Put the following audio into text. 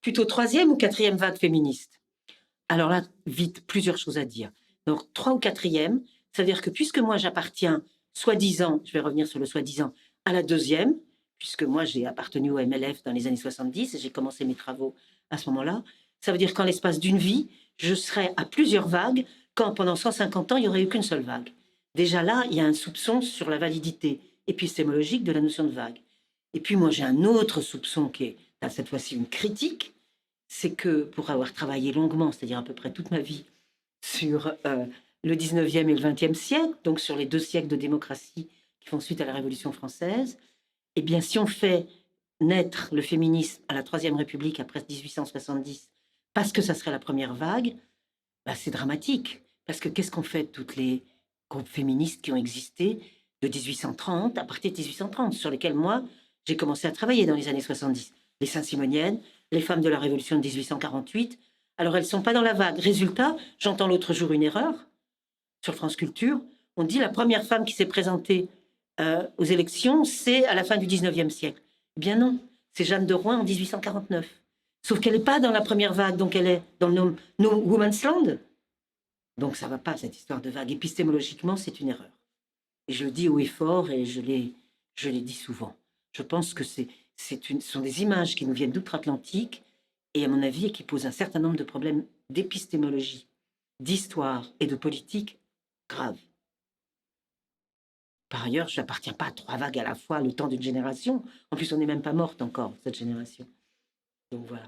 Plutôt troisième ou quatrième vague féministe? Alors là, vite, plusieurs choses à dire. Donc, 3 ou quatrième, ça veut dire que puisque moi j'appartiens, soi-disant, je vais revenir sur le soi-disant, à la deuxième, puisque moi j'ai appartenu au MLF dans les années 70 et j'ai commencé mes travaux à ce moment-là, ça veut dire qu'en l'espace d'une vie, je serais à plusieurs vagues, quand pendant 150 ans, il n'y aurait eu qu'une seule vague. Déjà là, il y a un soupçon sur la validité épistémologique de la notion de vague. Et puis moi, j'ai un autre soupçon qui est, cette fois-ci, une critique, c'est que pour avoir travaillé longuement, c'est-à-dire à peu près toute ma vie, sur le 19e et le 20e siècle, donc sur les 2 siècles de démocratie qui font suite à la Révolution française, eh bien, si on fait naître le féminisme à la Troisième République après 1870, parce que ça serait la première vague, bah, c'est dramatique. Parce que qu'est-ce qu'on fait de toutes les groupes féministes qui ont existé de 1830, à partir de 1830, sur lesquels moi, j'ai commencé à travailler dans les années 70. Les Saint-Simoniennes, les femmes de la Révolution de 1848. Alors, elles ne sont pas dans la vague. Résultat, j'entends l'autre jour une erreur sur France Culture. On dit la première femme qui s'est présentée aux élections, c'est à la fin du 19e siècle. Eh bien non, c'est Jeanne de Rouen en 1849. Sauf qu'elle n'est pas dans la première vague, donc elle est dans le No Woman's Land. Donc ça ne va pas, cette histoire de vague. Épistémologiquement, c'est une erreur. Et je le dis haut et fort, et je l'ai dit souvent. Je pense que ce sont des images qui nous viennent d'outre-Atlantique, et à mon avis, qui posent un certain nombre de problèmes d'épistémologie, d'histoire et de politique graves. Par ailleurs, je n'appartiens pas à 3 vagues à la fois, le temps d'une génération. En plus, on n'est même pas morte encore, cette génération. Donc voilà.